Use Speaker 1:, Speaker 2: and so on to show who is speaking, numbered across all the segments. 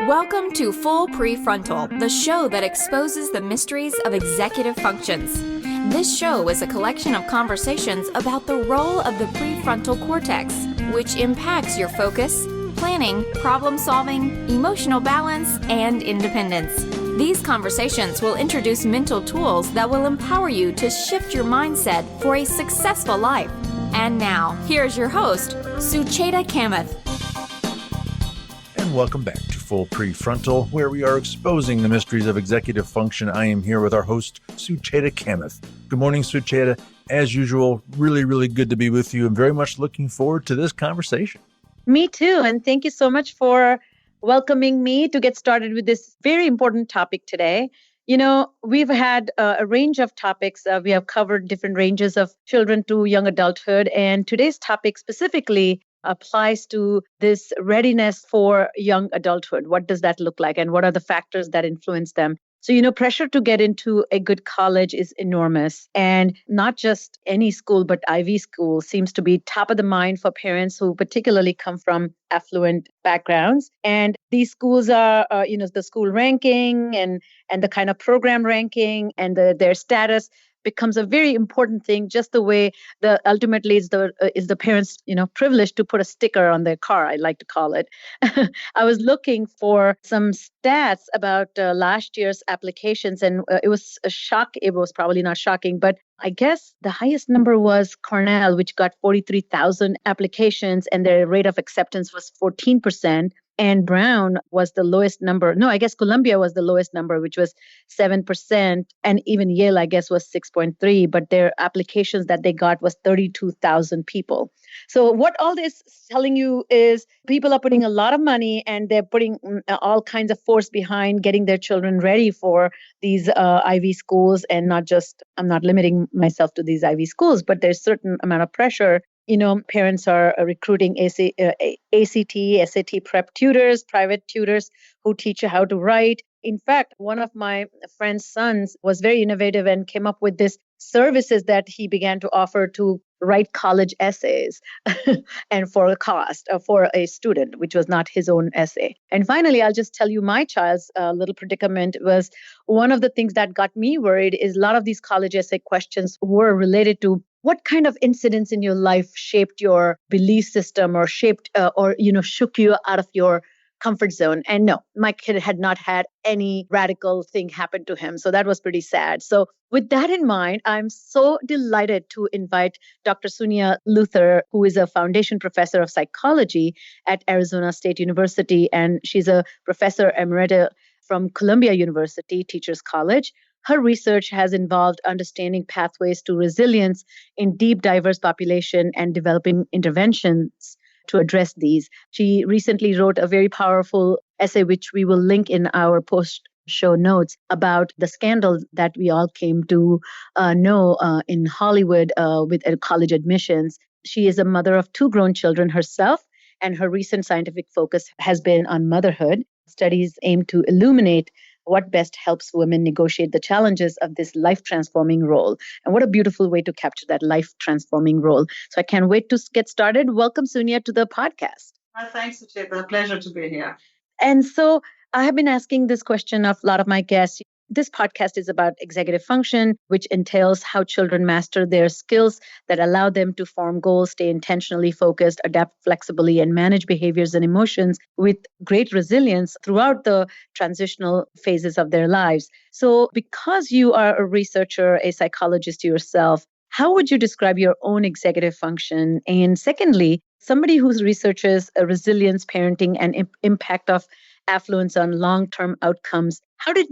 Speaker 1: Welcome to Full Prefrontal, the show that exposes the mysteries of executive functions. This show is a collection of conversations about the role of the prefrontal cortex, which impacts your focus, planning, problem-solving, emotional balance, and independence. These conversations will introduce mental tools that will empower you to shift your mindset for a successful life. And now, here's your host, Suniya Kamath.
Speaker 2: And welcome back to Full Prefrontal, where we are exposing the mysteries of executive function. I am here with our host, Suniya Kamath. Good morning, Suniya. As usual, really good to be with you and very much looking forward to this conversation.
Speaker 3: Me too. And thank you so much for welcoming me to get started with this very important topic today. You know, we've had a range of topics. We have covered different ranges of children to young adulthood. And today's topic specifically applies to this readiness for young adulthood. What does that look like? And what are the factors that influence them? So, pressure to get into a good college is enormous. And not just any school, but Ivy school seems to be top of the mind for parents who particularly come from affluent backgrounds. And these schools are, the school ranking and the kind of program ranking and their status becomes a very important thing, just the way ultimately is the parents' privilege to put a sticker on their car, I like to call it. I was looking for some stats about last year's applications, and it was a shock. It was probably not shocking, but I guess the highest number was Cornell, which got 43,000 applications, and their rate of acceptance was 14%. And Brown was the lowest number. No, I guess Columbia was the lowest number, which was 7%. And even Yale, I guess, was 6.3. But their applications that they got was 32,000 people. So what all this is telling you is people are putting a lot of money and they're putting all kinds of force behind getting their children ready for these Ivy schools. And I'm not limiting myself to these Ivy schools, but there's a certain amount of pressure. Parents are recruiting ACT, SAT prep tutors, private tutors who teach you how to write. In fact, one of my friend's sons was very innovative and came up with this services that he began to offer to write college essays and for a cost for a student, which was not his own essay. And finally, I'll just tell you my child's little predicament was one of the things that got me worried is a lot of these college essay questions were related to what kind of incidents in your life shaped your belief system or shook you out of your comfort zone. And no, my kid had not had any radical thing happen to him. So that was pretty sad. So with that in mind, I'm so delighted to invite Dr. Suniya Luthar, who is a foundation professor of psychology at Arizona State University. And she's a professor emerita from Columbia University Teachers College. Her research has involved understanding pathways to resilience in deep, diverse population and developing interventions to address these. She recently wrote a very powerful essay, which we will link in our post-show notes, about the scandal that we all came to know in Hollywood with college admissions. She is a mother of 2 grown children herself, and her recent scientific focus has been on motherhood. Studies aim to illuminate what best helps women negotiate the challenges of this life-transforming role. And what a beautiful way to capture that life-transforming role. So I can't wait to get started. Welcome, Suniya, to the podcast.
Speaker 4: Thanks, Suniya. Pleasure to be here.
Speaker 3: And so I have been asking this question of a lot of my guests. This podcast is about executive function, which entails how children master their skills that allow them to form goals, stay intentionally focused, adapt flexibly, and manage behaviors and emotions with great resilience throughout the transitional phases of their lives. So because you are a researcher, a psychologist yourself, how would you describe your own executive function? And secondly, somebody who researches resilience, parenting, and impact of affluence on long-term outcomes, how did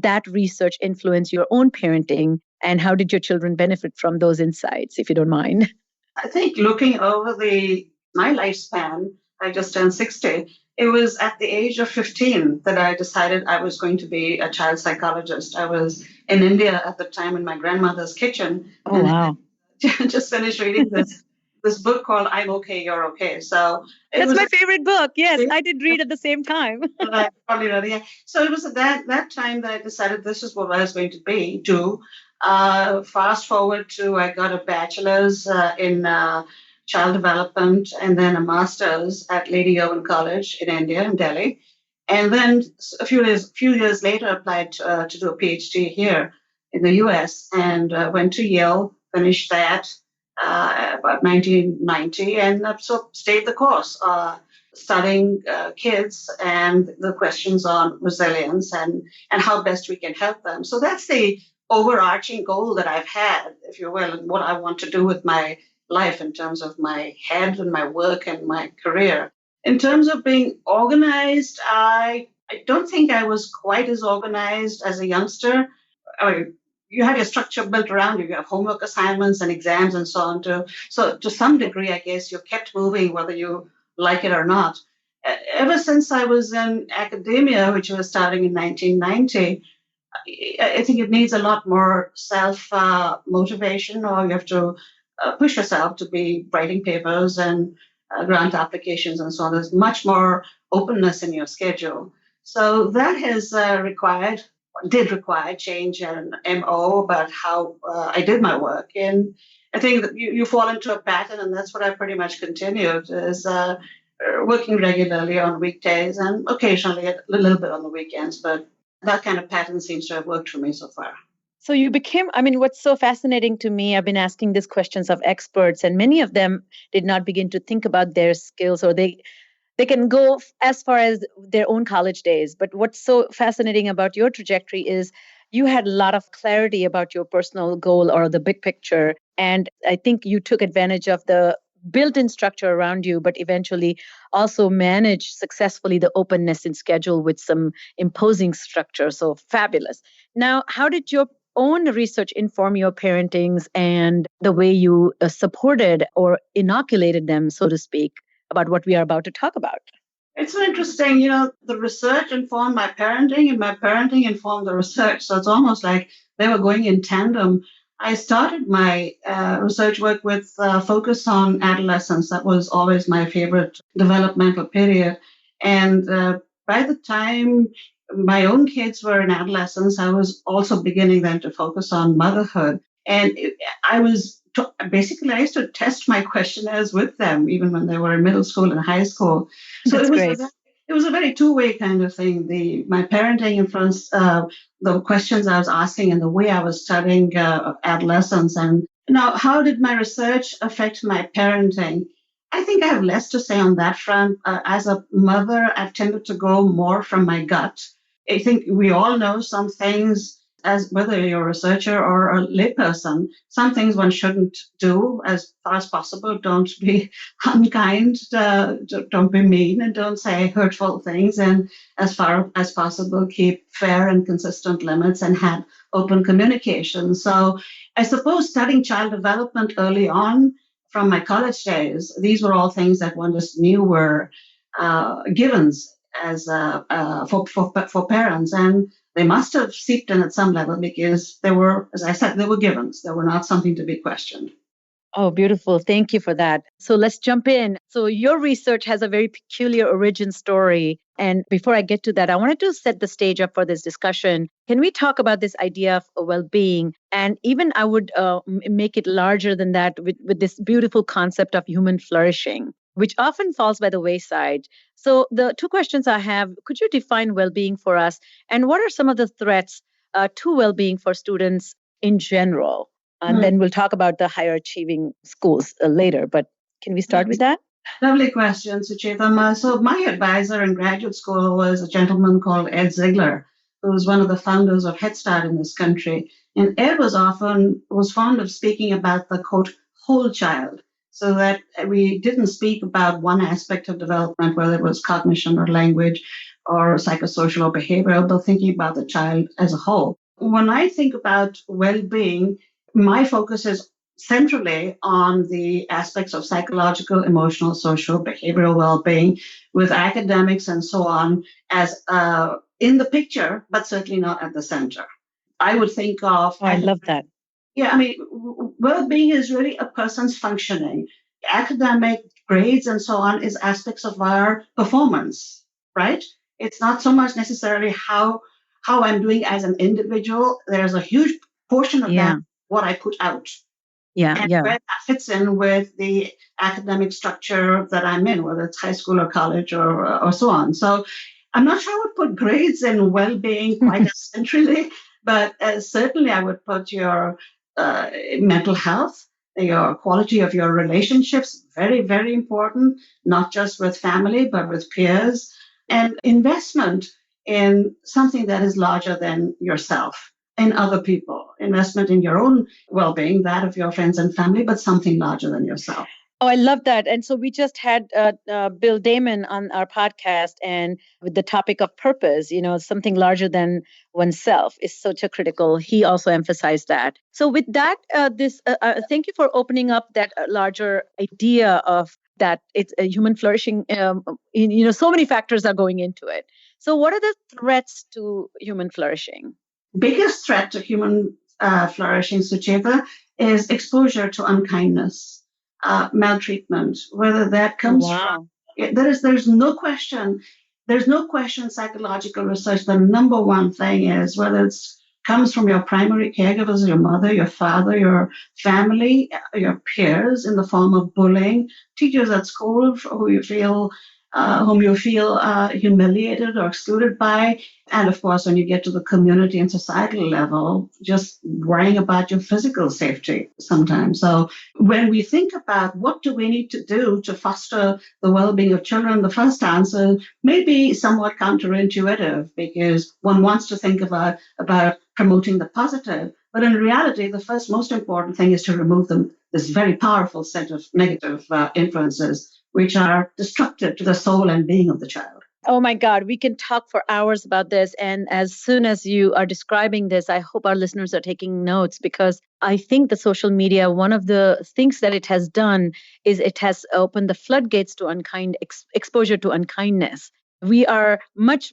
Speaker 3: that research influence your own parenting, and how did your children benefit from those insights, if you don't mind?
Speaker 4: I think looking over my lifespan, I just turned 60. It was at the age of 15 that I decided I was going to be a child psychologist. I was in India at the time in my grandmother's kitchen.
Speaker 3: Oh, wow.
Speaker 4: I just finished reading this book called I'm Okay, You're Okay. So
Speaker 3: that's my favorite book. Yes, I did read at the same time.
Speaker 4: So it was at that time that I decided this is what I was going to do. Fast forward to I got a bachelor's in child development and then a master's at Lady Irwin College in India, in Delhi. And then a few years later, applied to do a PhD here in the US and went to Yale, finished that about 1990, and so stayed the course, studying kids and the questions on resilience and how best we can help them. So that's the overarching goal that I've had, if you will, and what I want to do with my life in terms of my head and my work and my career. In terms of being organized, I don't think I was quite as organized as a youngster. I mean, you have your structure built around you. You have homework assignments and exams and so on. So to some degree, I guess you're kept moving whether you like it or not. Ever since I was in academia, which was starting in 1990, I think it needs a lot more self motivation, or you have to push yourself to be writing papers and grant applications and so on. There's much more openness in your schedule. So that has did require change in MO about how I did my work. And I think that you fall into a pattern, and that's what I pretty much continued, is working regularly on weekdays and occasionally a little bit on the weekends. But that kind of pattern seems to have worked for me so far.
Speaker 3: So you became, I mean, what's so fascinating to me, I've been asking these questions of experts, and many of them did not begin to think about their skills, or they can go as far as their own college days. But what's so fascinating about your trajectory is you had a lot of clarity about your personal goal or the big picture. And I think you took advantage of the built-in structure around you, but eventually also managed successfully the openness in schedule with some imposing structure. So fabulous. Now, how did your own research inform your parentings and the way you supported or inoculated them, so to speak, about what we are about to talk about?
Speaker 4: It's so interesting. The research informed my parenting, and my parenting informed the research. So it's almost like they were going in tandem. I started my research work with focus on adolescence. That was always my favorite developmental period. And by the time my own kids were in adolescence, I was also beginning then to focus on motherhood. And I used to test my questionnaires with them, even when they were in middle school and high school. So
Speaker 3: That's great.
Speaker 4: It was a very two-way kind of thing. My parenting influenced the questions I was asking and the way I was studying adolescence. And now, how did my research affect my parenting? I think I have less to say on that front. As a mother, I've tended to go more from my gut. I think we all know some things, as whether you're a researcher or a layperson, some things one shouldn't do as far as possible. Don't be unkind, don't be mean, and don't say hurtful things. And as far as possible, keep fair and consistent limits and have open communication. So I suppose studying child development early on from my college days, these were all things that one just knew were givens as for parents, and they must have seeped in at some level because they were, as I said, they were givens. They were not something to be questioned.
Speaker 3: Oh, beautiful. Thank you for that. So let's jump in. So your research has a very peculiar origin story. And before I get to that, I wanted to set the stage up for this discussion. Can we talk about this idea of well-being? And even I would make it larger than that with this beautiful concept of human flourishing, which often falls by the wayside. So the two questions I have, could you define well-being for us? And what are some of the threats to well-being for students in general? And then we'll talk about the higher achieving schools later. But can we start with that?
Speaker 4: Lovely question, Sucheta. So my advisor in graduate school was a gentleman called Ed Ziegler, who was one of the founders of Head Start in this country. And Ed was fond of speaking about the, quote, whole child, so that we didn't speak about one aspect of development, whether it was cognition or language or psychosocial or behavioral, but thinking about the child as a whole. When I think about well-being, my focus is centrally on the aspects of psychological, emotional, social, behavioral well-being, with academics and so on as in the picture, but certainly not at the center. I would think of...
Speaker 3: I love that.
Speaker 4: Yeah, I mean, well-being is really a person's functioning. Academic grades and so on is aspects of our performance, right? It's not so much necessarily how I'm doing as an individual. There's a huge portion of that, what I put out. And where that fits in with the academic structure that I'm in, whether it's high school or college or so on. So I'm not sure I would put grades and well-being quite as centrally, but certainly I would put your mental health, your quality of your relationships, very, very important, not just with family, but with peers, and investment in something that is larger than yourself, in other people, investment in your own well-being, that of your friends and family, but something larger than yourself.
Speaker 3: Oh, I love that. And so we just had Bill Damon on our podcast, and with the topic of purpose, something larger than oneself is such a critical. He also emphasized that. So with that, thank you for opening up that larger idea of that it's a human flourishing. So many factors are going into it. So what are the threats to human flourishing?
Speaker 4: Biggest threat to human flourishing, Sucheta, is exposure to unkindness. Maltreatment, whether that comes from, there's no question, psychological research, the number one thing is whether it's comes from your primary caregivers, your mother, your father, your family, your peers in the form of bullying, teachers at school whom you feel humiliated or excluded by. And of course, when you get to the community and societal level, just worrying about your physical safety sometimes. So when we think about what do we need to do to foster the well-being of children, the first answer may be somewhat counterintuitive because one wants to think about promoting the positive. But in reality, the first most important thing is to remove this very powerful set of negative influences, which are destructive to the soul and being of the child.
Speaker 3: Oh my God, we can talk for hours about this. And as soon as you are describing this, I hope our listeners are taking notes, because I think the social media, one of the things that it has done is it has opened the floodgates to exposure to unkindness. We are much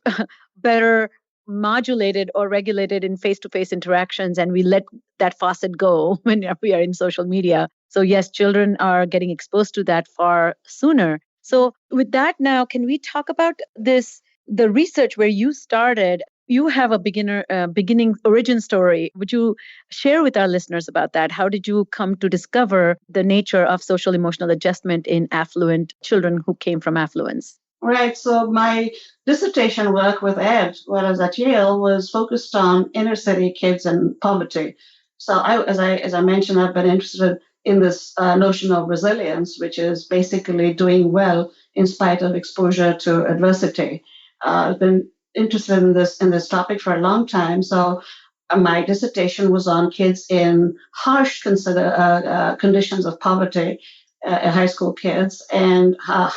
Speaker 3: better modulated or regulated in face-to-face interactions, and we let that faucet go when we are in social media. So yes, children are getting exposed to that far sooner. So with that now, can we talk about the research where you started? You have a beginning origin story. Would you share with our listeners about that? How did you come to discover the nature of social emotional adjustment in affluent children who came from affluence?
Speaker 4: Right. So my dissertation work with Ed, when I was at Yale, was focused on inner city kids and poverty. So as I mentioned, I've been interested in this notion of resilience, which is basically doing well in spite of exposure to adversity. I've been interested in this topic for a long time. So my dissertation was on kids in harsh conditions of poverty, high school kids, and how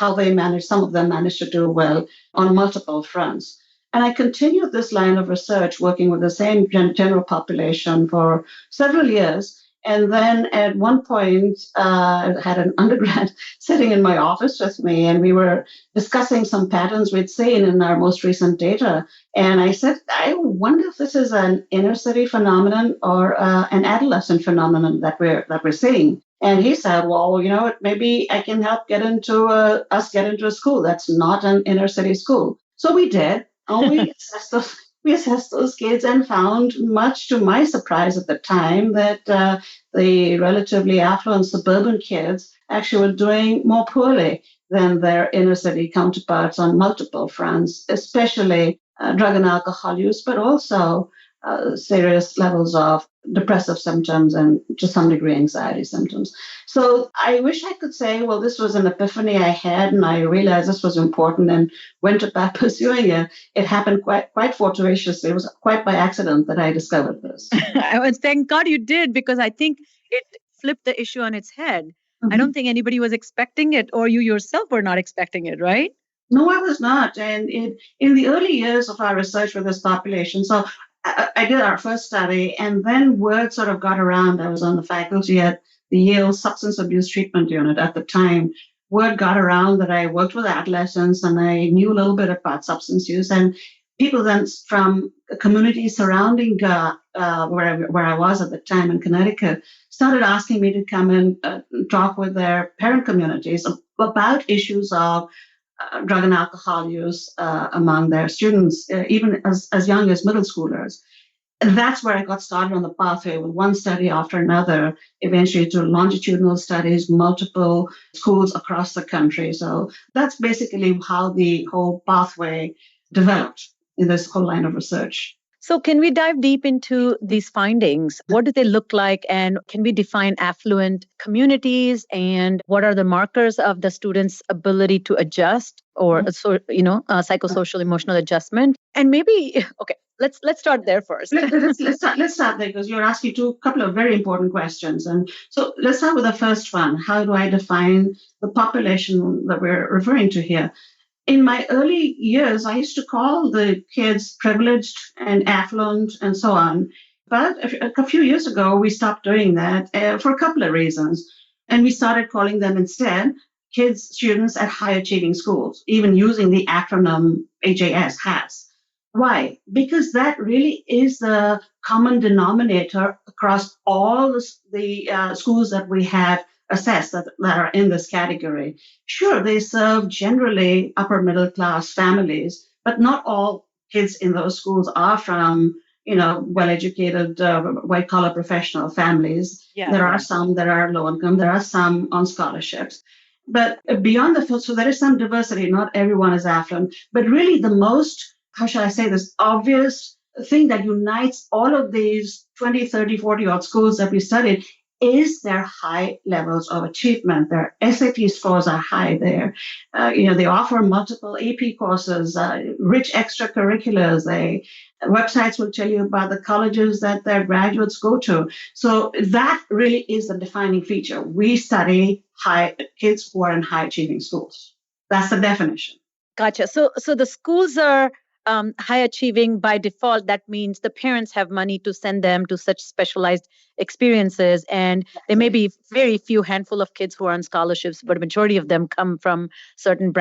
Speaker 4: some of them managed to do well on multiple fronts. And I continued this line of research working with the same general population for several years. And then at one point, I had an undergrad sitting in my office with me, and we were discussing some patterns we'd seen in our most recent data. And I said, I wonder if this is an inner city phenomenon or an adolescent phenomenon that we're seeing. And he said, well, maybe I can help get into a school that's not an inner city school. So we did. And we assessed those kids and found, much to my surprise at the time, that the relatively affluent suburban kids actually were doing more poorly than their inner city counterparts on multiple fronts, especially drug and alcohol use, but also serious levels of depressive symptoms and to some degree anxiety symptoms. So I wish I could say, well, this was an epiphany I had and I realized this was important and went about pursuing it. It happened quite fortuitously. It was quite by accident that I discovered this.
Speaker 3: Thank God you did, because I think it flipped the issue on its head. Mm-hmm. I don't think anybody was expecting it, or you yourself were not expecting it, right?
Speaker 4: No, I was not. And in the early years of our research with this population, so I did our first study, and then word sort of got around. I was on the faculty at the Yale Substance Abuse Treatment Unit at the time. Word got around that I worked with adolescents and I knew a little bit about substance use. And people then from communities surrounding where I was at the time in Connecticut started asking me to come and talk with their parent communities about issues of drug and alcohol use among their students, even as young as middle schoolers. And that's where I got started on the pathway with one study after another, eventually to longitudinal studies, multiple schools across the country. So that's basically how the whole pathway developed in this whole line of research.
Speaker 3: So can we dive deep into these findings? What do they look like? And can we define affluent communities? And what are the markers of the student's ability to adjust or, psychosocial emotional adjustment? And maybe, okay, let's start there first.
Speaker 4: Let's start there because you're asking a couple of very important questions. And so let's start with the first one. How do I define the population that we're referring to here? In my early years, I used to call the kids privileged and affluent and so on. But a few years ago, we stopped doing that for a couple of reasons. And we started calling them instead students at high achieving schools, even using the acronym HAS, HAS. Why? Because that really is the common denominator across all the schools that we have assessed that are in this category. Sure, they serve generally upper middle class families, but not all kids in those schools are from, well-educated, white-collar professional families. Yeah, there are some that are low income. There are some on scholarships. But beyond so there is some diversity. Not everyone is affluent. But really the most, how shall I say this, obvious thing that unites all of these 20, 30, 40-odd schools that we studied is their high levels of achievement. Their SAT scores are high there. They offer multiple AP courses, rich extracurriculars. Websites will tell you about the colleges that their graduates go to. So that really is the defining feature. We study kids who are in high achieving schools. That's the definition.
Speaker 3: Gotcha. So the schools are high achieving by default. That means the parents have money to send them to such specialized experiences. And there may be very few handful of kids who are on scholarships, but a majority of them come from certain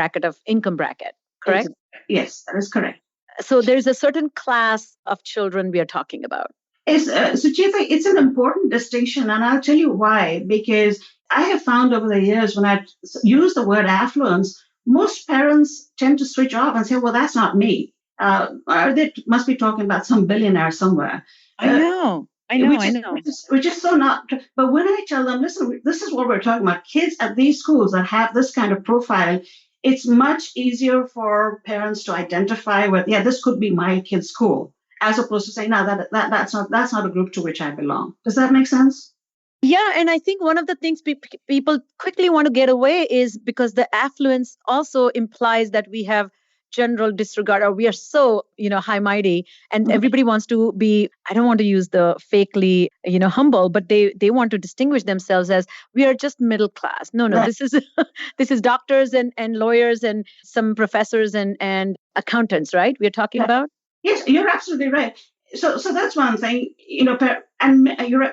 Speaker 3: income bracket, correct?
Speaker 4: Yes, that is correct.
Speaker 3: So there's a certain class of children we are talking about.
Speaker 4: Sucheta, it's an important distinction, and I'll tell you why. Because I have found over the years when I use the word affluence, most parents tend to switch off and say, well, that's not me. They must be talking about some billionaire somewhere.
Speaker 3: I know.
Speaker 4: Which is so not. But when I tell them, listen, this is what we're talking about. Kids at these schools that have this kind of profile, it's much easier for parents to identify with, this could be my kid's school, as opposed to saying, no, that's not a group to which I belong. Does that make sense?
Speaker 3: Yeah, and I think one of the things people quickly want to get away is because the affluence also implies that we have general disregard, or we are so, high mighty, and everybody wants to be, I don't want to use the fakely, humble, but they want to distinguish themselves as we are just middle class. No, right. This is doctors and lawyers and some professors and accountants, right? We are talking about?
Speaker 4: Yes, you're absolutely right. So that's one thing, and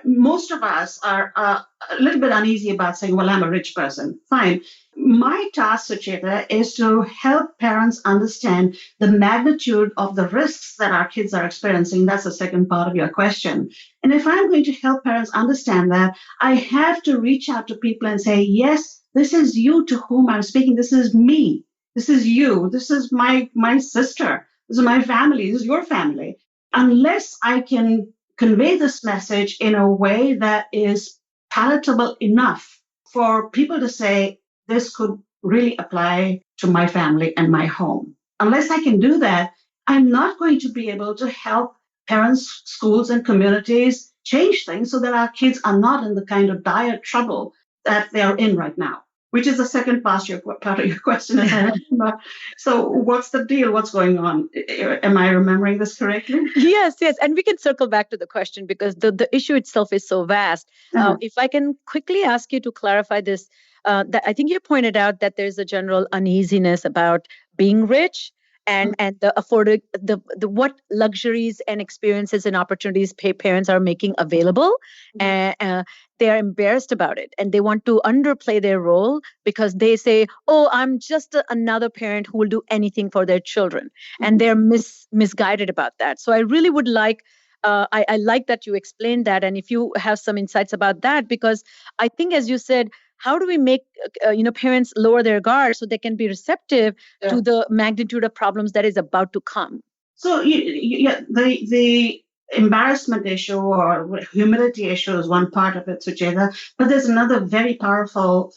Speaker 4: most of us are a little bit uneasy about saying, well, I'm a rich person. Fine. My task, Sucheta, is to help parents understand the magnitude of the risks that our kids are experiencing. That's the second part of your question. And if I'm going to help parents understand that, I have to reach out to people and say, yes, this is you to whom I'm speaking. This is me. This is you. This is my sister. This is my family. This is your family. Unless I can convey this message in a way that is palatable enough for people to say, this could really apply to my family and my home. Unless I can do that, I'm not going to be able to help parents, schools, and communities change things so that our kids are not in the kind of dire trouble that they're in right now, which is the second part of your question. So what's the deal? What's going on? Am I remembering this correctly?
Speaker 3: Yes. And we can circle back to the question because the issue itself is so vast. If I can quickly ask you to clarify this, that I think you pointed out that there's a general uneasiness about being rich and the what luxuries and experiences and opportunities parents are making available, and they are embarrassed about it and they want to underplay their role because they say, oh, I'm just another parent who will do anything for their children, and they're misguided about that. So I really would like I like that you explained that, and if you have some insights about that, because I think, as you said, how do we make parents lower their guard so they can be receptive to the magnitude of problems that is about to come?
Speaker 4: So the embarrassment issue or humility issue is one part of it, Sucheta, but there's another very powerful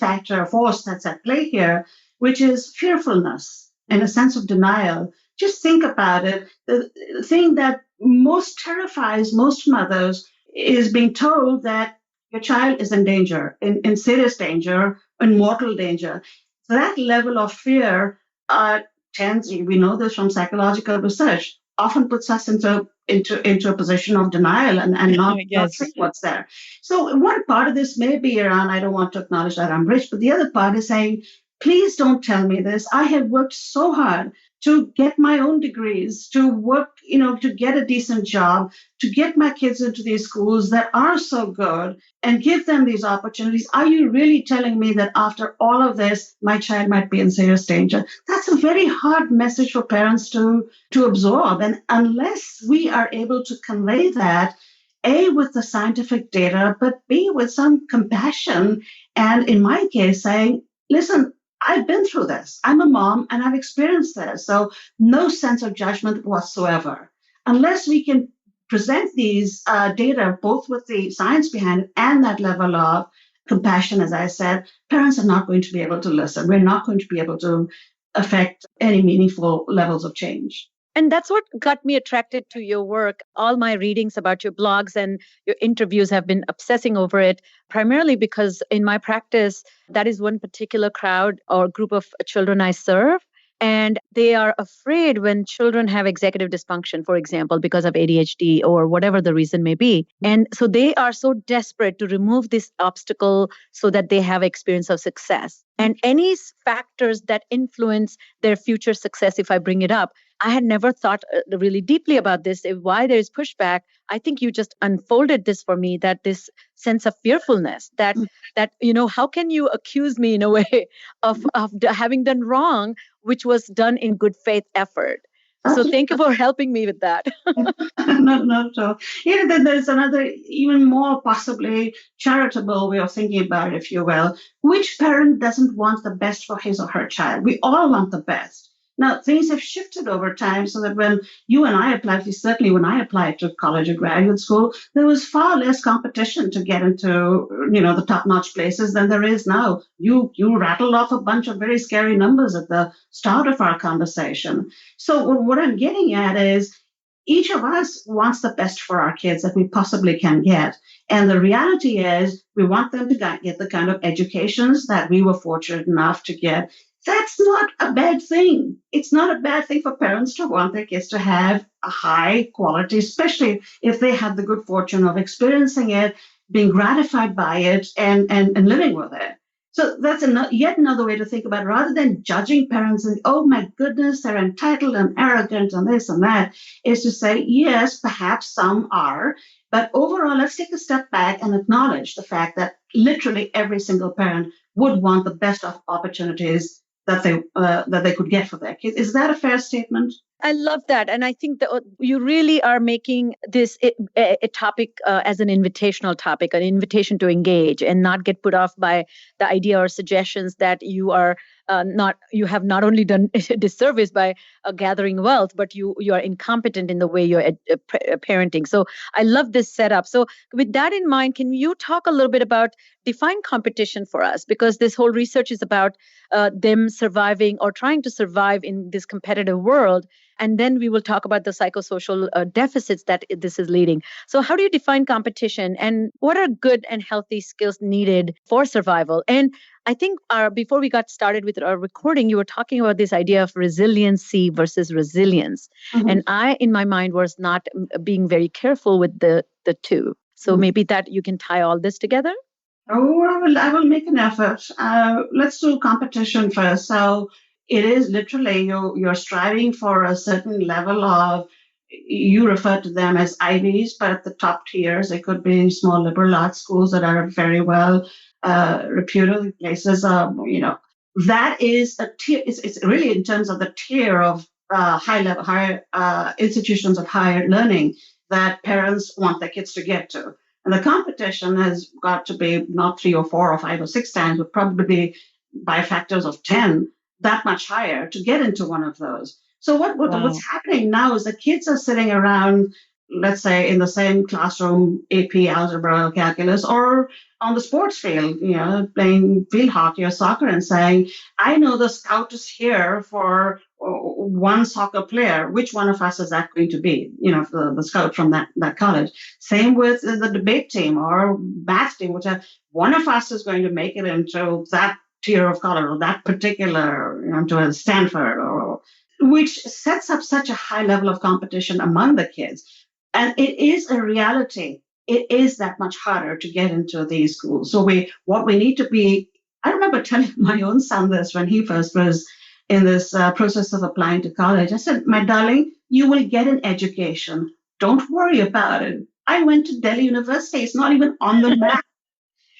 Speaker 4: force that's at play here, which is fearfulness and a sense of denial Just think about it. The thing that most terrifies most mothers is being told that your child is in danger, in serious danger, in mortal danger. That level of fear we know this from psychological research, often puts us into a position of denial and not
Speaker 3: Yes.
Speaker 4: seeing what's there. So one part of this may be around, I don't want to acknowledge that I'm rich, but the other part is saying, please don't tell me this. I have worked so hard to get my own degrees, to work, to get a decent job, to get my kids into these schools that are so good and give them these opportunities. Are you really telling me that after all of this, my child might be in serious danger? That's a very hard message for parents to absorb. And unless we are able to convey that, A, with the scientific data, but B, with some compassion, and in my case, saying, listen, I've been through this. I'm a mom and I've experienced this. So no sense of judgment whatsoever. Unless we can present these data, both with the science behind it and that level of compassion, as I said, parents are not going to be able to listen. We're not going to be able to affect any meaningful levels of change.
Speaker 3: And that's what got me attracted to your work. All my readings about your blogs and your interviews have been obsessing over it, primarily because in my practice, that is one particular crowd or group of children I serve. And they are afraid when children have executive dysfunction, for example, because of ADHD or whatever the reason may be. And so they are so desperate to remove this obstacle so that they have experience of success. And any factors that influence their future success, if I bring it up, I had never thought really deeply about this, why there is pushback. I think you just unfolded this for me, that this sense of fearfulness, that how can you accuse me in a way of having done wrong, which was done in good faith effort. So thank you for helping me with that.
Speaker 4: Not at all. Then there's another, even more possibly charitable way of thinking about it, if you will. Which parent doesn't want the best for his or her child? We all want the best. Now, things have shifted over time so that when you and I applied, certainly when I applied to college or graduate school, there was far less competition to get into, the top-notch places than there is now. You rattled off a bunch of very scary numbers at the start of our conversation. So what I'm getting at is each of us wants the best for our kids that we possibly can get. And the reality is we want them to get the kind of educations that we were fortunate enough to get. That's not a bad thing. It's not a bad thing for parents to want their kids to have a high quality, especially if they have the good fortune of experiencing it, being gratified by it, and living with it. So that's yet another way to think about it. Rather than judging parents and, oh my goodness, they're entitled and arrogant and this and that, is to say, yes, perhaps some are, but overall, let's take a step back and acknowledge the fact that literally every single parent would want the best of opportunities that they could get for their kids. Is that a fair statement?
Speaker 3: I love that. And I think that you really are making this a topic as an invitational topic, an invitation to engage and not get put off by the idea or suggestions that you have not only done a disservice by gathering wealth, but you are incompetent in the way you're parenting. So I love this setup. So with that in mind, can you talk a little bit about define competition for us? Because this whole research is about them surviving or trying to survive in this competitive world. And then we will talk about the psychosocial deficits that this is leading. So how do you define competition and what are good and healthy skills needed for survival? And I think before we got started with our recording, you were talking about this idea of resiliency versus resilience. Mm-hmm. And I, in my mind, was not being very careful with the two. So maybe that you can tie all this together?
Speaker 4: Oh, I will make an effort. Let's do competition first. So it is literally you're striving for a certain level of, you refer to them as Ivies, but at the top tiers, it could be small liberal arts schools that are very well reputed places. That is a tier. It's really in terms of the tier of higher institutions of higher learning that parents want their kids to get to. And the competition has got to be not 3 or 4 or 5 or 6 times, but probably by factors of 10, that much higher to get into one of those. So what's happening now is the kids are sitting around, let's say, in the same classroom, AP, algebra, calculus, or on the sports field, playing field hockey or soccer and saying, I know the scout is here for one soccer player, which one of us is that going to be? The scout from that college. Same with the debate team or math team, which one of us is going to make it into that tier of college or that particular, to a Stanford, or which sets up such a high level of competition among the kids. And it is a reality. It is that much harder to get into these schools. So what we need to be, I remember telling my own son this when he first was in this process of applying to college. I said, my darling, you will get an education. Don't worry about it. I went to Delhi University. It's not even on the map.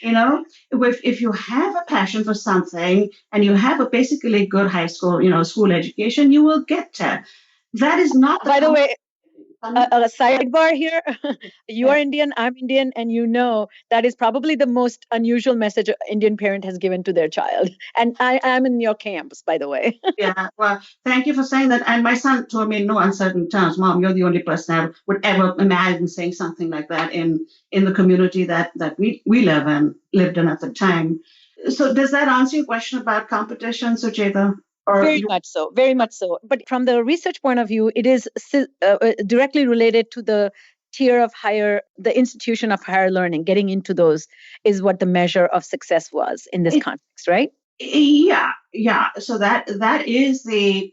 Speaker 4: If you have a passion for something and you have a basically good high school, school education, you will get there. That is not.
Speaker 3: By the way, a sidebar here. You are Indian, I'm Indian, and that is probably the most unusual message an Indian parent has given to their child. And I am in your camps, by the way.
Speaker 4: Yeah, well, thank you for saying that. And my son told me in no uncertain terms, Mom, you're the only person I would ever imagine saying something like that in the community that we lived in at the time. So does that answer your question about competition, Sucheta?
Speaker 3: Very much so, very much so. But from the research point of view, it is directly related to the tier of the institution of higher learning. Getting into those is what the measure of success was in this context, right?
Speaker 4: Yeah. So that is the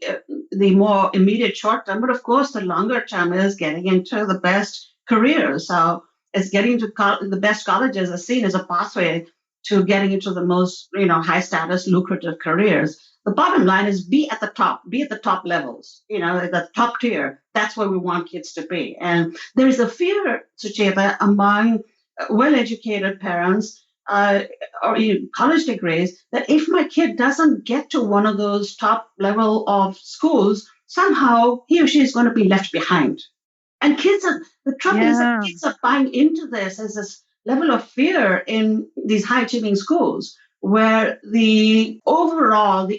Speaker 4: more immediate short term, but of course the longer term is getting into the best careers. So it's getting to the best colleges is seen as a pathway to getting into the most high status, lucrative careers. The bottom line is be at the top levels, the top tier. That's where we want kids to be. And there is a fear, Sucheta, among well-educated parents or college degrees, that if my kid doesn't get to one of those top level of schools, somehow he or she is going to be left behind. And the trouble is that kids are buying into this as this level of fear in these high achieving schools, where the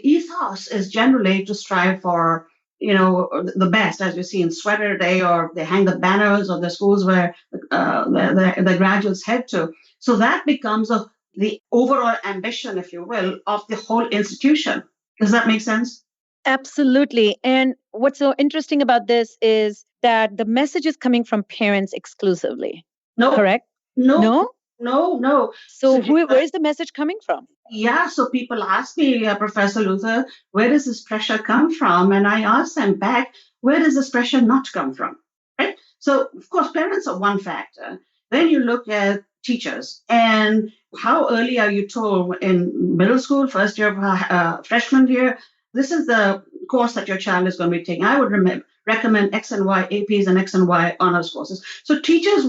Speaker 4: ethos is generally to strive for, the best, as you see in Sweater Day, or they hang the banners of the schools where the graduates head to. So that becomes the overall ambition, if you will, of the whole institution. Does that make sense?
Speaker 3: Absolutely. And what's so interesting about this is that the message is coming from parents exclusively.
Speaker 4: No.
Speaker 3: Correct?
Speaker 4: No.
Speaker 3: So where is the message coming from?
Speaker 4: Yeah, so people ask me, Professor Luthar, where does this pressure come from? And I ask them back, where does this pressure not come from? Right? So, of course, parents are one factor. Then you look at teachers, and how early are you told in middle school, first year of freshman year, this is the course that your child is going to be taking. I would recommend X and Y APs and X and Y honors courses. So teachers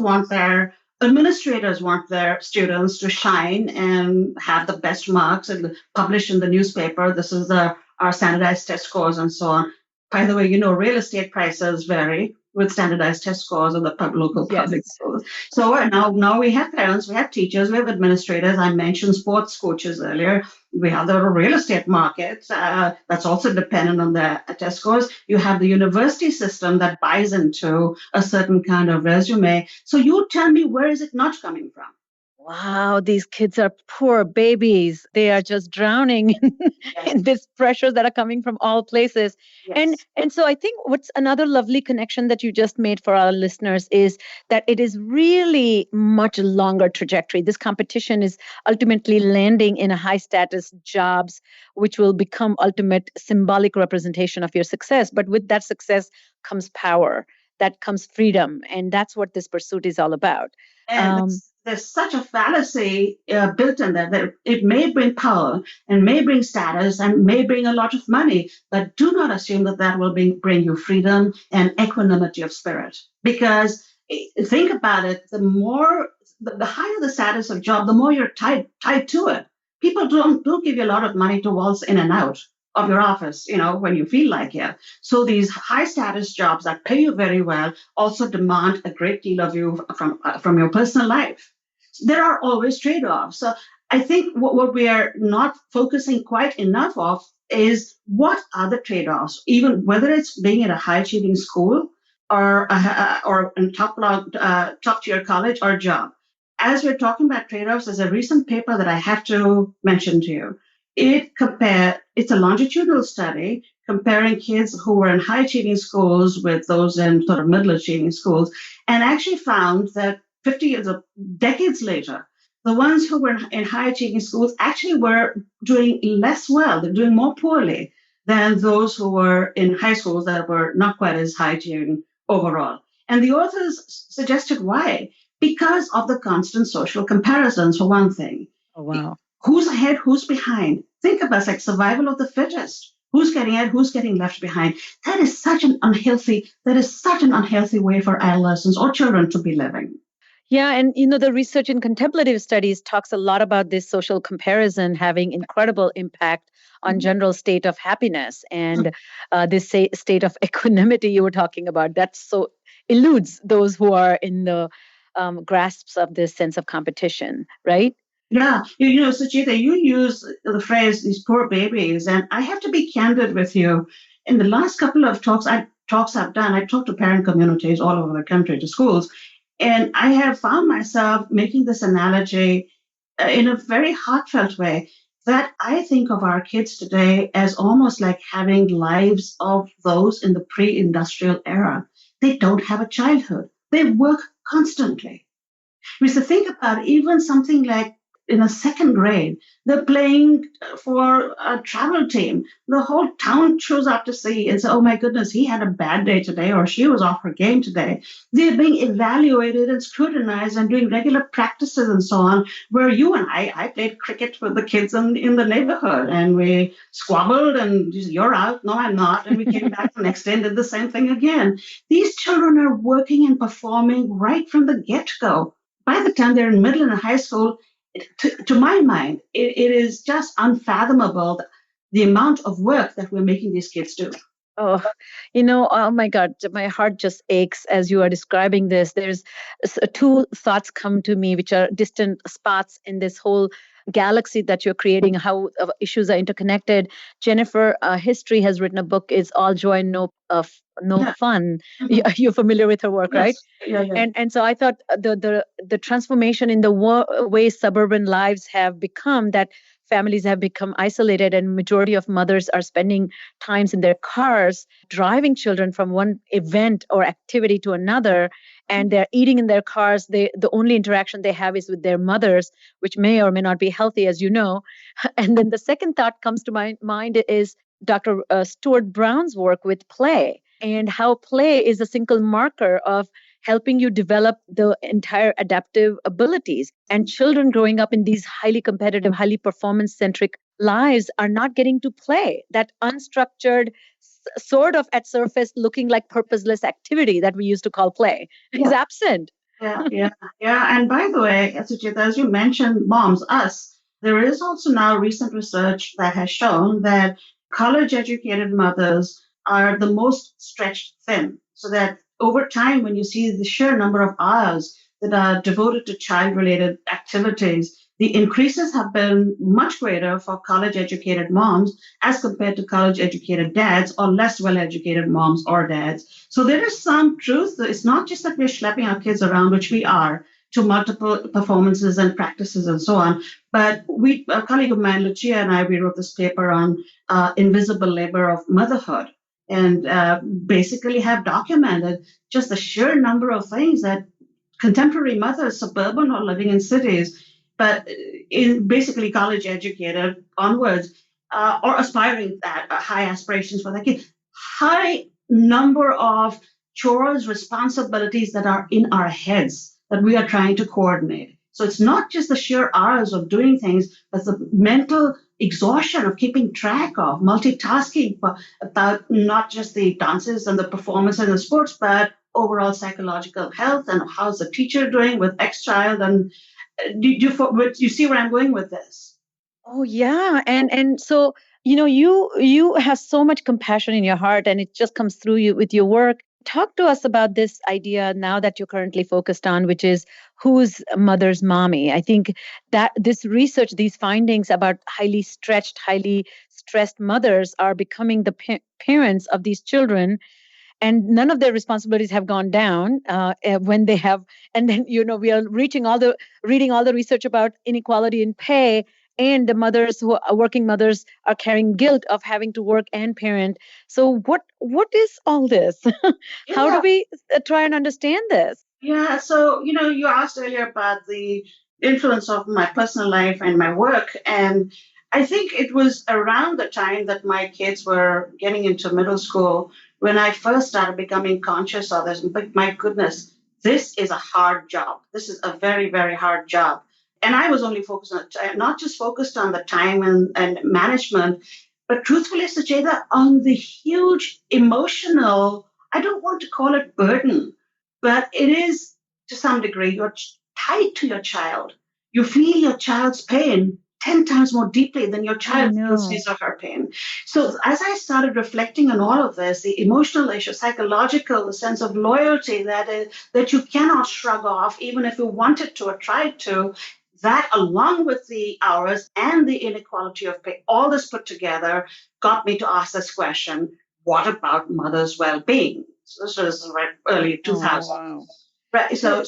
Speaker 4: administrators want their students to shine and have the best marks and publish in the newspaper. This is our standardized test scores and so on. By the way, real estate prices vary with standardized test scores of the local public schools. So now we have parents, we have teachers, we have administrators. I mentioned sports coaches earlier. We have the real estate market that's also dependent on the test scores. You have the university system that buys into a certain kind of resume. So you tell me, where is it not coming from?
Speaker 3: Wow, these kids are poor babies. They are just drowning in these pressures that are coming from all places. Yes. And so I think what's another lovely connection that you just made for our listeners is that it is really much longer trajectory. This competition is ultimately landing in a high status jobs, which will become ultimate symbolic representation of your success. But with that success comes power, that comes freedom. And that's what this pursuit is all about.
Speaker 4: And there's such a fallacy built in there that it may bring power and may bring status and may bring a lot of money, but do not assume that will bring you freedom and equanimity of spirit. Because think about it, the higher the status of job, the more you're tied to it. People don't give you a lot of money to waltz in and out of your office, when you feel like it. So these high status jobs that pay you very well also demand a great deal of you from your personal life. There are always trade-offs. So I think what we are not focusing quite enough of is what are the trade-offs, even whether it's being at a high achieving school or in top tier college or job. As we're talking about trade-offs, there's a recent paper that I have to mention to you. It's a longitudinal study comparing kids who were in high achieving schools with those in sort of middle achieving schools, and actually found that 50 years or decades later, the ones who were in high achieving schools actually were doing less well. They're doing more poorly than those who were in high schools that were not quite as high achieving overall. And the authors suggested why. Because of the constant social comparisons, for one thing.
Speaker 3: Oh, wow.
Speaker 4: Who's ahead, who's behind? Think of us like survival of the fittest. Who's getting ahead, who's getting left behind? That is such an unhealthy way for adolescents or children to be living.
Speaker 3: Yeah, and the research in contemplative studies talks a lot about this social comparison having incredible impact on general state of happiness and this state of equanimity you were talking about. That so eludes those who are in the grasps of this sense of competition, right?
Speaker 4: Yeah, Suchita, you use the phrase "these poor babies," and I have to be candid with you. In the last couple of talks I've done, I talked to parent communities all over the country, to schools, and I have found myself making this analogy in a very heartfelt way that I think of our kids today as almost like having lives of those in the pre-industrial era. They don't have a childhood. They work constantly. We used to think about even something like in a second grade, they're playing for a travel team. The whole town shows up to see and say, oh my goodness, he had a bad day today or she was off her game today. They're being evaluated and scrutinized and doing regular practices and so on, where you and I played cricket with the kids in the neighborhood and we squabbled and you're out, no, I'm not. And we came back the next day and did the same thing again. These children are working and performing right from the get-go. By the time they're in middle and high school, to my mind, it is just unfathomable the amount of work that we're making these kids do.
Speaker 3: Oh, oh my God, my heart just aches as you are describing this. There's two thoughts come to me, which are distant spots in this whole galaxy that you're creating, how issues are interconnected. Jennifer History has written a book, It's All Joy, No Fun.
Speaker 4: Mm-hmm.
Speaker 3: You're familiar with her work,
Speaker 4: Yes.
Speaker 3: right?
Speaker 4: Yeah.
Speaker 3: And so I thought the transformation in the way suburban lives have become, that families have become isolated and majority of mothers are spending times in their cars driving children from one event or activity to another, and they're eating in their cars. The only interaction they have is with their mothers, which may or may not be healthy, as you know. And then the second thought comes to my mind is Dr. Stuart Brown's work with play, and how play is a single marker of helping you develop the entire adaptive abilities. And children growing up in these highly competitive, highly performance-centric lives are not getting to play. That unstructured, sort of at surface looking like purposeless activity that we used to call play is absent.
Speaker 4: Yeah. And by the way, Suchita, as you mentioned, moms, us, there is also now recent research that has shown that college-educated mothers are the most stretched thin. So that over time, when you see the sheer number of hours that are devoted to child-related activities, the increases have been much greater for college-educated moms as compared to college-educated dads or less well-educated moms or dads. So there is some truth. It's not just that we're schlepping our kids around, which we are, to multiple performances and practices and so on. But a colleague of mine, Lucia, and we wrote this paper on invisible labor of motherhood, and basically have documented just the sheer number of things that contemporary mothers, suburban or living in cities, but in basically college educated onwards, or aspiring at high aspirations for their kids, high number of chores, responsibilities that are in our heads that we are trying to coordinate. So it's not just the sheer hours of doing things, but the mental exhaustion of keeping track of, multitasking about not just the dances and the performance and the sports, but overall psychological health and how's the teacher doing with X child. And do you see where I'm going with this?
Speaker 3: Oh yeah, and so you have so much compassion in your heart, and it just comes through you with your work. Talk to us about this idea now that you're currently focused on, which is who's mother's mommy. I think that this research, these findings about highly stretched, highly stressed mothers are becoming the parents of these children, and none of their responsibilities have gone down when they have. And then we are reading all the research about inequality in pay, and the mothers who are working mothers are carrying guilt of having to work and parent. So what is all this? How do
Speaker 4: Yeah.
Speaker 3: we try and understand this?
Speaker 4: Yeah. So, you asked earlier about the influence of my personal life and my work. And I think it was around the time that my kids were getting into middle school when I first started becoming conscious of this. But my goodness, this is a hard job. This is a very, very hard job. And I was only focused on, not just focused on the time and management, but truthfully, Sucheta, on the huge emotional, I don't want to call it burden, but it is to some degree. You're tied to your child. You feel your child's pain 10 times more deeply than your
Speaker 3: I
Speaker 4: child feels
Speaker 3: know.
Speaker 4: his or her pain. So as I started reflecting on all of this, the emotional issue, psychological, the sense of loyalty that you cannot shrug off, even if you wanted to or tried to, that along with the hours and the inequality of pay, all this put together got me to ask this question: what about mothers' well-being? So this was early
Speaker 3: Oh,
Speaker 4: 2000s.
Speaker 3: wow.
Speaker 4: Right. So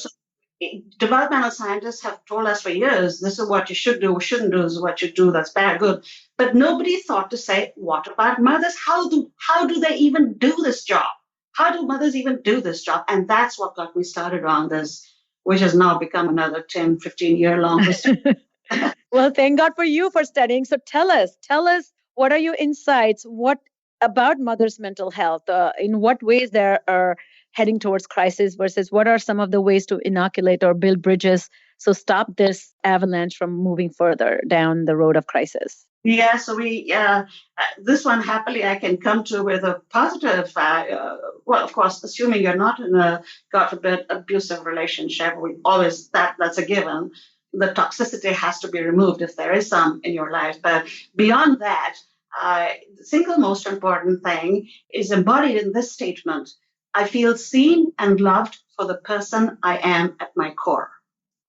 Speaker 4: developmental scientists have told us for years, this is what you should do, shouldn't do, this is what you do, that's bad, good. But nobody thought to say, what about mothers? How do they even do this job? How do mothers even do this job? And that's what got me started on this, which has now become another 10, 15-year long history.
Speaker 3: Well, thank God for you for studying. So tell us, what are your insights? What about mothers' mental health? In what ways they are heading towards crisis versus what are some of the ways to inoculate or build bridges so stop this avalanche from moving further down the road of crisis?
Speaker 4: Yeah, so this one happily I can come to with a positive, well, of course, assuming you're not in a, God forbid, abusive relationship, we always, that's a given. The toxicity has to be removed if there is some in your life. But beyond that, the single most important thing is embodied in this statement: I feel seen and loved for the person I am at my core.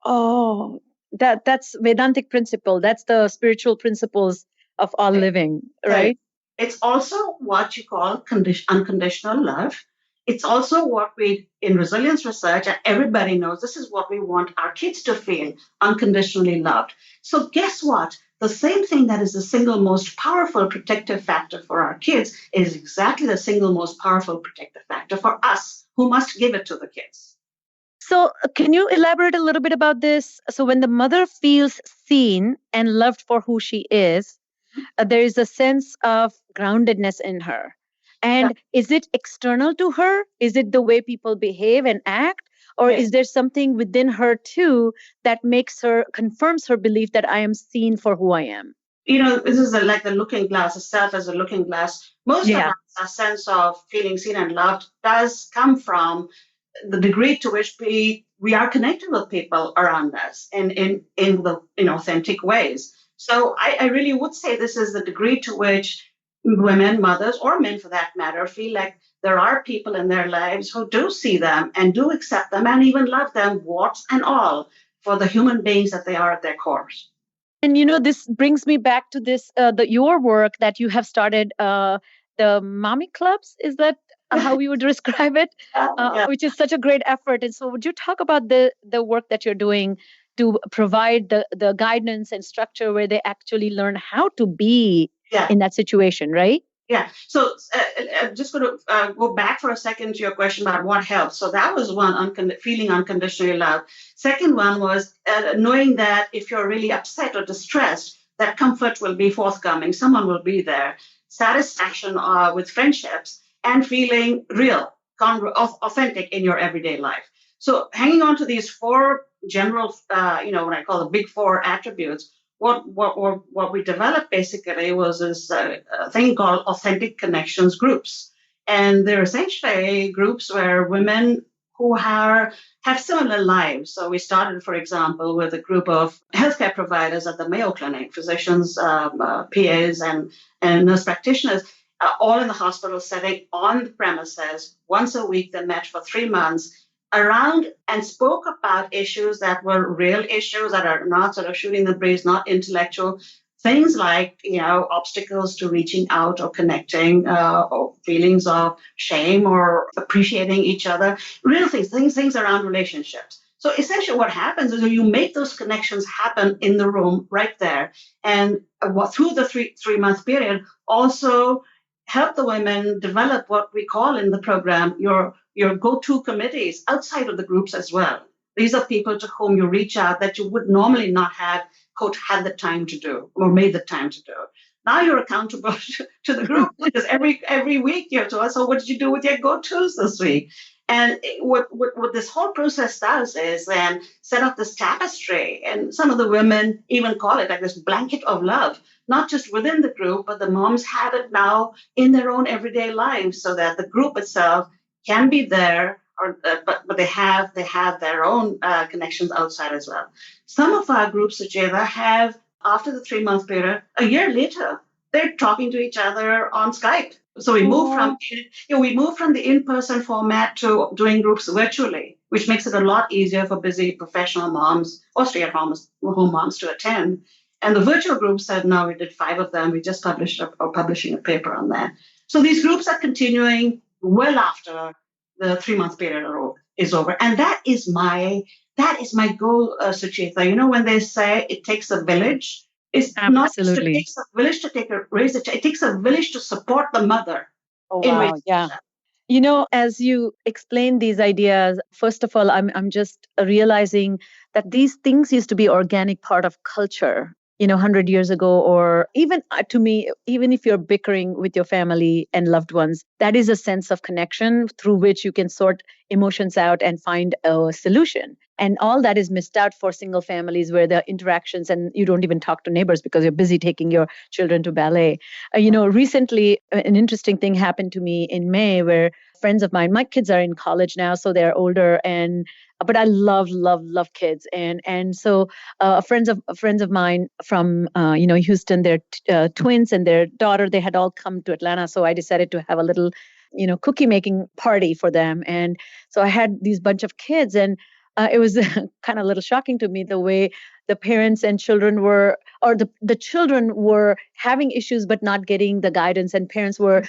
Speaker 3: Oh, that's Vedantic principle. That's the spiritual principles of all living,
Speaker 4: So
Speaker 3: right?
Speaker 4: it's also what you call unconditional love. It's also what we, in resilience research, and everybody knows this is what we want our kids to feel: unconditionally loved. So, guess what? The same thing that is the single most powerful protective factor for our kids is exactly the single most powerful protective factor for us who must give it to the kids.
Speaker 3: So, can you elaborate a little bit about this? So, when the mother feels seen and loved for who she is, there is a sense of groundedness in her.
Speaker 4: Yeah.
Speaker 3: And is it external to her? Is it the way people behave and act? Or
Speaker 4: Yes.
Speaker 3: is there something within her too that confirms her belief that I am seen for who I am?
Speaker 4: This is like the looking glass, the self as a looking glass. Most of
Speaker 3: Yeah.
Speaker 4: our sense of feeling seen and loved does come from the degree to which we are connected with people around us and in the authentic ways. So I really would say this is the degree to which women, mothers, or men for that matter, feel like there are people in their lives who do see them and do accept them and even love them, warts and all, for the human beings that they are at their cores.
Speaker 3: And this brings me back to this your work that you have started, the mommy clubs. Is that how you would describe it?
Speaker 4: Yeah.
Speaker 3: Which is such a great effort. And so, would you talk about the work that you're doing to provide the guidance and structure where they actually learn how to be
Speaker 4: Yeah.
Speaker 3: in that situation, right?
Speaker 4: Yeah. So just going to go back for a second to your question about what helps. So that was one, feeling unconditionally loved. Second one was knowing that if you're really upset or distressed, that comfort will be forthcoming. Someone will be there. Satisfaction with friendships and feeling real, authentic in your everyday life. So hanging on to these four general, what I call the big four attributes, what we developed basically was this thing called authentic connections groups, and they're essentially groups where women who have similar lives. So we started, for example, with a group of healthcare providers at the Mayo Clinic, physicians, PAs, and nurse practitioners, all in the hospital setting on the premises. Once a week, they met for 3 months around and spoke about issues that were real issues that are not sort of shooting the breeze, not intellectual things like, obstacles to reaching out or connecting, or feelings of shame or appreciating each other, real things around relationships. So essentially what happens is you make those connections happen in the room right there. And through the three-month period, also help the women develop what we call in the program your go-to committees outside of the groups as well. These are people to whom you reach out that you would normally not have, quote, had the time to do or made the time to do. Now you're accountable to the group because every week you have to ask, so what did you do with your go-tos this week? And what this whole process does is then set up this tapestry. And some of the women even call it like this blanket of love, not just within the group, but the moms have it now in their own everyday lives so that the group itself can be there, but they have their own connections outside as well. Some of our groups, Sujeta, have, after the 3-month period, a year later, they're talking to each other on Skype. So we move from the in-person format to doing groups virtually, which makes it a lot easier for busy professional moms or stay-at-home moms to attend. And the virtual groups that now we did 5 of them. We just publishing a paper on that. So these groups are continuing well after the 3-month period is over. And that is my goal, Sucheta. When they say it takes a village, it's not just it takes a village to raise a child. It takes a village to support the mother.
Speaker 3: Oh, wow. Yeah. As you explain these ideas, first of all, I'm just realizing that these things used to be organic part of culture, 100 years ago, or even to me, even if you're bickering with your family and loved ones, that is a sense of connection through which you can sort emotions out and find a solution. And all that is missed out for single families where the interactions and you don't even talk to neighbors because you're busy taking your children to ballet. Recently, an interesting thing happened to me in May where friends of mine, my kids are in college now, so they're older, but I love kids, and so friends of mine from Houston, they're twins and their daughter, they had all come to Atlanta, so I decided to have a little cookie making party for them, and so I had these bunch of kids, and it was kind of a little shocking to me the way the parents and children were, or the children were having issues but not getting the guidance, and parents were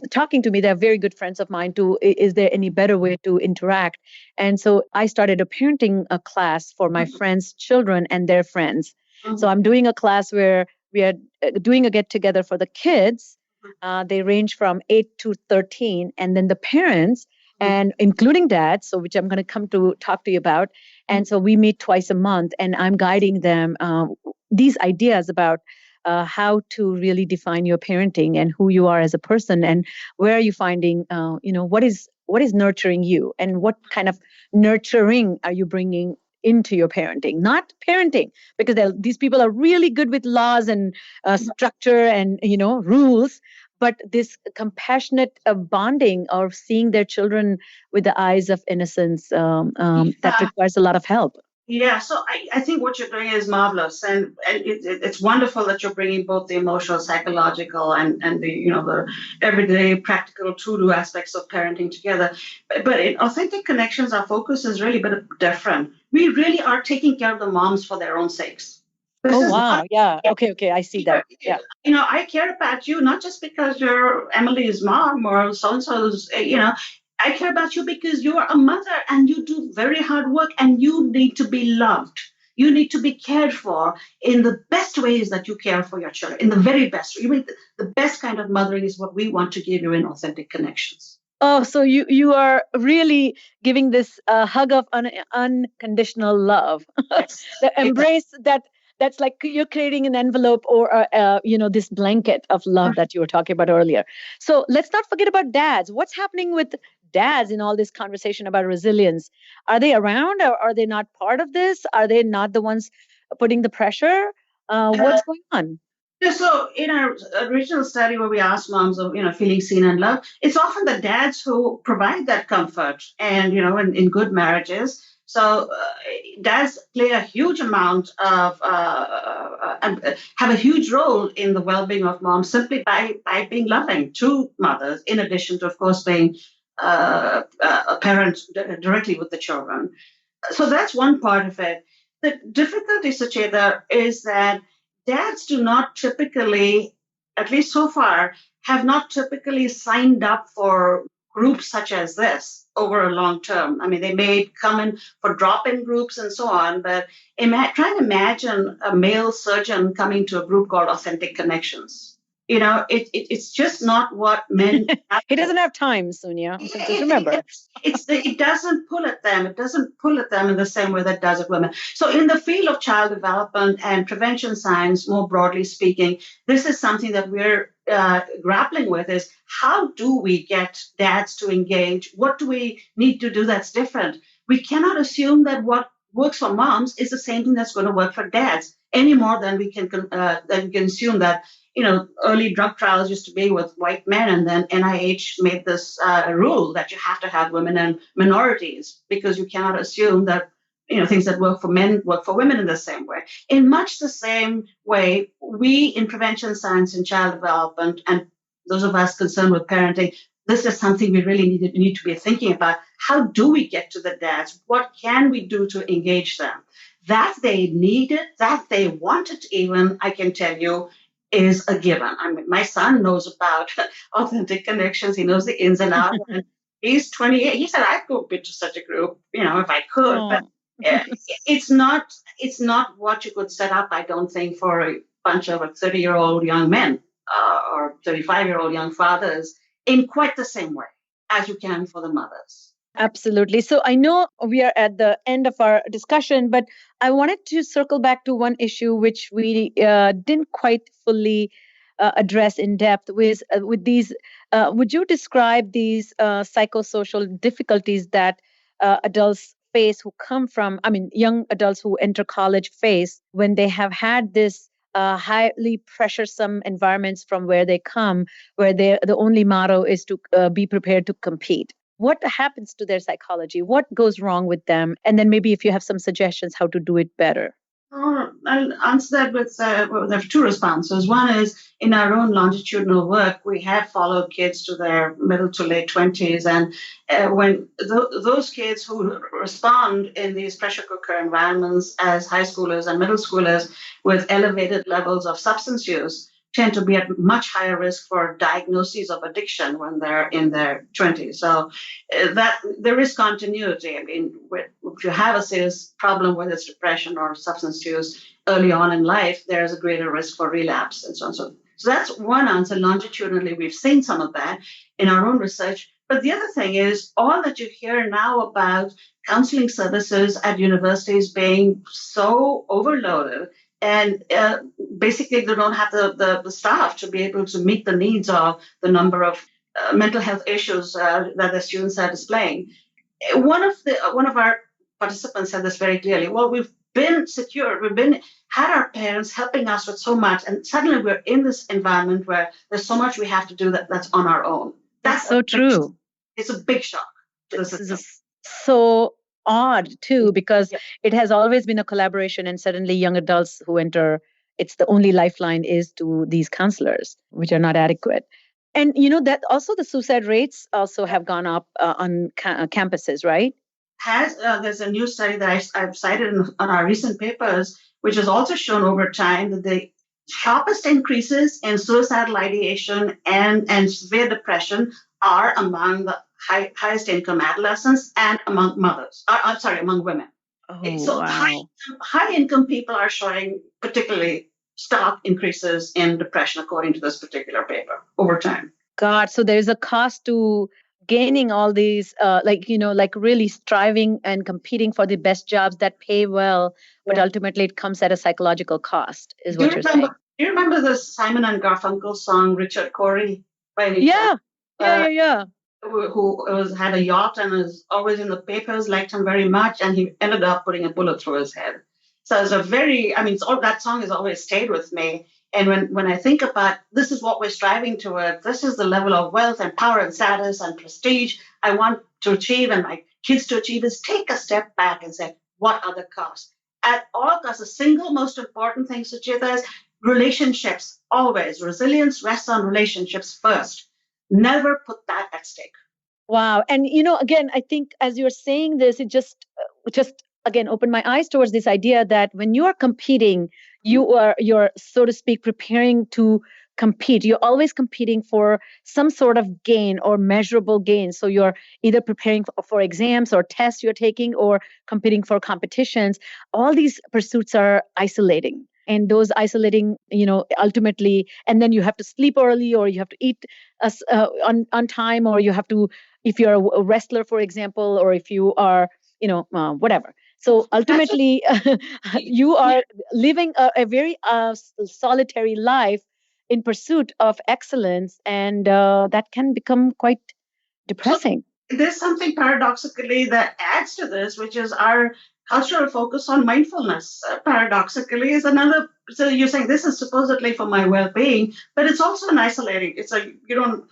Speaker 3: talking to me. They're very good friends of mine too. Is there any better way to interact? And so I started a parenting class for my friends' children and their friends. So I'm doing a class where we are doing a get together for the kids. They range from 8 to 13, and then the parents, and including dads, so which I'm going to come to talk to you about. And so we meet twice a month, and I'm guiding them these ideas about how to really define your parenting and who you are as a person, and where are you finding, what is nurturing you, and what kind of nurturing are you bringing into your parenting, not parenting, because these people are really good with laws and structure and rules, but this compassionate bonding or seeing their children with the eyes of innocence, that requires a lot of help.
Speaker 4: Yeah, so I think what you're doing is marvelous, and it's wonderful that you're bringing both the emotional, psychological, and the everyday practical to-do aspects of parenting together. But in authentic connections, our focus is really a bit different. We really are taking care of the moms for their own sakes.
Speaker 3: Wow. Yeah. Okay. I see that. Yeah.
Speaker 4: I care about you not just because you're Emily's mom or so-and-so's, I care about you because you are a mother and you do very hard work and you need to be loved. You need to be cared for in the best ways that you care for your children, in the very best. The best kind of mothering is what we want to give you in authentic connections.
Speaker 3: Oh, so you are really giving this hug of unconditional love, the embrace that's like you're creating an envelope or this blanket of love that you were talking about earlier. So let's not forget about dads. What's happening with dads in all this conversation about resilience? Are they around, or are they not part of this? Are they not the ones putting the pressure? What's going on?
Speaker 4: Yeah, so in our original study where we asked moms of, feeling seen and loved, it's often the dads who provide that comfort and, in good marriages. So dads play a huge amount of, have a huge role in the well-being of moms simply by being loving to mothers, in addition to, of course, being a parent directly with the children. So that's one part of it. The difficulty, Sucheta, is that dads do not typically, at least so far, have not typically signed up for groups such as this over a long term. I mean, they may come in for drop-in groups and so on, but try to imagine a male surgeon coming to a group called Authentic Connections. It's just not what men have.
Speaker 3: He doesn't have time, Suniya. So just remember.
Speaker 4: It doesn't pull at them. It doesn't pull at them in the same way that it does at women. So in the field of child development and prevention science, more broadly speaking, this is something that we're grappling with is how do we get dads to engage? What do we need to do that's different? We cannot assume that what works for moms is the same thing that's going to work for dads any more than we can assume that early drug trials used to be with white men, and then NIH made this rule that you have to have women and minorities because you cannot assume that things that work for men work for women in the same way. In much the same way, we in prevention science and child development, and those of us concerned with parenting, this is something we really need to be thinking about. How do we get to the dads? What can we do to engage them? That they need it, that they want it even, I can tell you, is a given. I mean, my son knows about Authentic Connections. He knows the ins and outs. And he's 28. He said, I'd go to such a group, if I could. Oh. But it's not what you could set up, I don't think, for a bunch of 30-year-old young men or 35-year-old young fathers in quite the same way as you can for the mothers.
Speaker 3: Absolutely. So I know we are at the end of our discussion, but I wanted to circle back to one issue which we didn't quite fully address in depth with these. Would you describe these psychosocial difficulties that adults face who come from, young adults who enter college face when they have had this highly pressuresome environments from where they come, where the only motto is to be prepared to compete? What happens to their psychology? What goes wrong with them? And then maybe if you have some suggestions how to do it better.
Speaker 4: I'll answer that with two responses. One is in our own longitudinal work, we have followed kids to their middle to late 20s. And when those kids who respond in these pressure cooker environments as high schoolers and middle schoolers with elevated levels of substance use tend to be at much higher risk for diagnoses of addiction when they're in their 20s. So that there is continuity. I mean, if you have a serious problem, whether it's depression or substance use early on in life, there is a greater risk for relapse and so on. So that's one answer. Longitudinally, we've seen some of that in our own research. But the other thing is all that you hear now about counseling services at universities being so overloaded, and basically they don't have the staff to be able to meet the needs of the number of mental health issues that the students are displaying. One of our participants said this very clearly. Well, we've been secured. Had our parents helping us with so much, and suddenly we're in this environment where there's so much we have to do that's on our own.
Speaker 3: That's so true.
Speaker 4: It's a big shock.
Speaker 3: This is so odd too, because it has always been a collaboration, and suddenly young adults who enter, it's the only lifeline is to these counselors, which are not adequate. And that also the suicide rates also have gone up on campuses, right?
Speaker 4: There's a new study that I've cited on our recent papers, which has also shown over time that the sharpest increases in suicidal ideation and severe depression are among the highest income adolescents and among mothers. Among women.
Speaker 3: Oh,
Speaker 4: so
Speaker 3: wow.
Speaker 4: high income people are showing particularly stark increases in depression, according to this particular paper, over time.
Speaker 3: God, so there's a cost to gaining all these, like really striving and competing for the best jobs that pay well, but ultimately it comes at a psychological cost, is what you're saying.
Speaker 4: Do you remember the Simon and Garfunkel song, Richard Corey?
Speaker 3: Yeah.
Speaker 4: Who had a yacht and was always in the papers, liked him very much, and he ended up putting a bullet through his head. So it's that song has always stayed with me. And when I think about this is what we're striving toward, this is the level of wealth and power and status and prestige I want to achieve and my kids to achieve, is take a step back and say, what are the costs? At all costs, the single most important thing, Sucheta, is relationships. Always. Resilience rests on relationships first. Never put that at stake.
Speaker 3: Wow. And, again, I think as you're saying this, it just again, opened my eyes towards this idea that when you are competing, you're, so to speak, preparing to compete. You're always competing for some sort of gain or measurable gain. So you're either preparing for exams or tests you're taking or competing for competitions. All these pursuits are isolating. And those isolating, ultimately, and then you have to sleep early or you have to eat on time, or you have to, if you're a wrestler, for example, or if you are, whatever. So ultimately, you are living a very solitary life in pursuit of excellence, and that can become quite depressing.
Speaker 4: So there's something paradoxically that adds to this, which is our cultural focus on mindfulness. Paradoxically, is another. So you're saying this is supposedly for my well-being, but it's also an isolating. It's like you don't.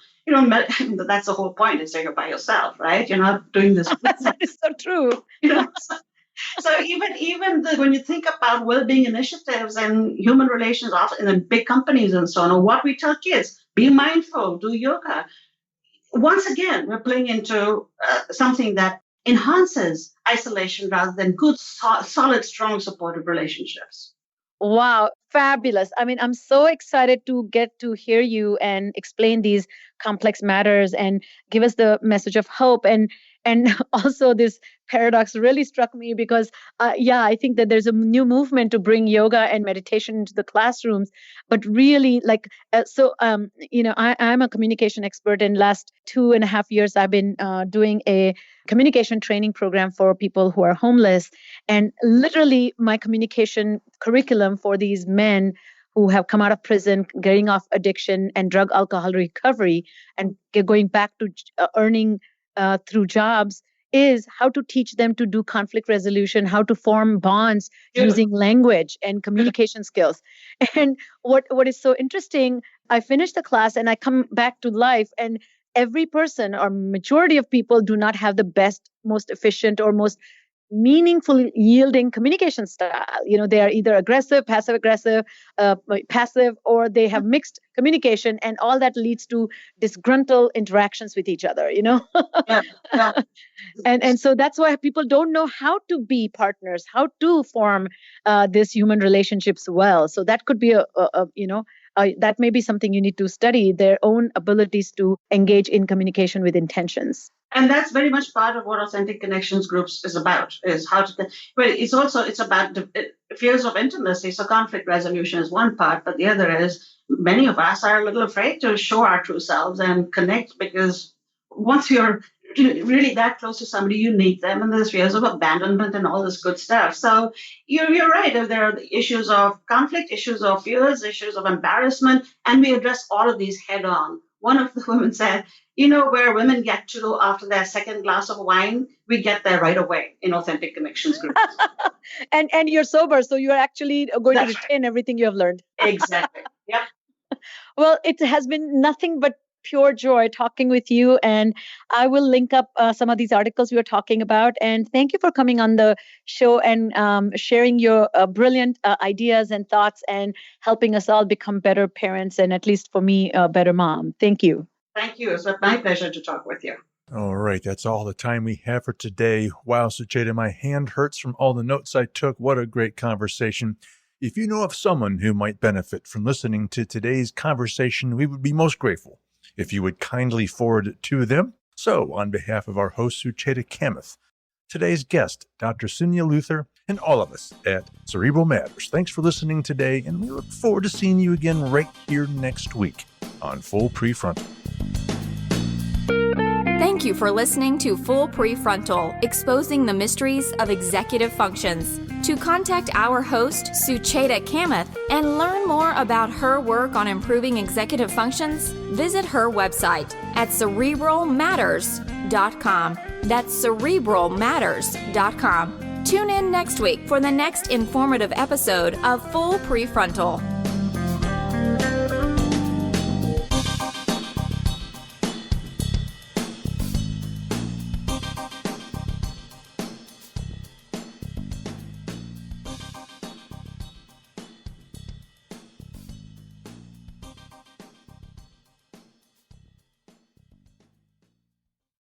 Speaker 4: That's the whole point. Is that you're by yourself, right? You're not doing this.
Speaker 3: That is so true.
Speaker 4: So even when you think about well-being initiatives and human relations, often in the big companies and so on, or what we tell kids, be mindful, do yoga. Once again, we're playing into something that enhances isolation rather than good, solid, strong, supportive relationships.
Speaker 3: Wow, fabulous. I mean, I'm so excited to get to hear you and explain these complex matters and give us the message of hope. And also this paradox really struck me because, I think that there's a new movement to bring yoga and meditation into the classrooms. But really, I'm a communication expert. In last 2.5 years, I've been doing a communication training program for people who are homeless. And literally, my communication curriculum for these men who have come out of prison, getting off addiction and drug alcohol recovery, and going back to earning through jobs, is how to teach them to do conflict resolution, how to form bonds using language and communication skills. And what is so interesting, I finish the class and I come back to life, and every person or majority of people do not have the best, most efficient, or most meaningful yielding communication style. They are either aggressive, passive, or they have mixed communication, and all that leads to disgruntled interactions with each other,
Speaker 4: Yeah.
Speaker 3: And so that's why people don't know how to be partners, how to form these human relationships well. So that could be that may be something you need to study, their own abilities to engage in communication with intentions.
Speaker 4: And that's very much part of what Authentic Connections Groups is about, is how to, but it's about fears of intimacy. So conflict resolution is one part, but the other is many of us are a little afraid to show our true selves and connect, because once you're really that close to somebody, you need them, and there's fears of abandonment and all this good stuff. So you're right. There are the issues of conflict, issues of fears, issues of embarrassment, and we address all of these head on. One of the women said, where women get to after their second glass of wine, we get there right away in Authentic Connections Groups.
Speaker 3: and you're sober, so you're actually going to retain everything you have learned.
Speaker 4: Exactly. Yep.
Speaker 3: Well, it has been nothing but pure joy talking with you, and I will link up some of these articles we were talking about. And thank you for coming on the show and sharing your brilliant ideas and thoughts and helping us all become better parents, and at least for me, a better mom. Thank you.
Speaker 4: Thank you. It's my pleasure to talk with you.
Speaker 2: All right, that's all the time we have for today. Wow, Sucheta, my hand hurts from all the notes I took. What a great conversation. If you know of someone who might benefit from listening to today's conversation, we would be most grateful if you would kindly forward it to them. So, on behalf of our host, Sucheta Kamath, today's guest, Dr. Suniya Luthar, and all of us at Cerebral Matters, thanks for listening today, and we look forward to seeing you again right here next week on Full Prefrontal.
Speaker 1: Thank you for listening to Full Prefrontal, exposing the mysteries of executive functions. To contact our host, Sucheta Kamath, and learn more about her work on improving executive functions, visit her website at cerebralmatters.com. That's cerebralmatters.com. Tune in next week for the next informative episode of Full Prefrontal.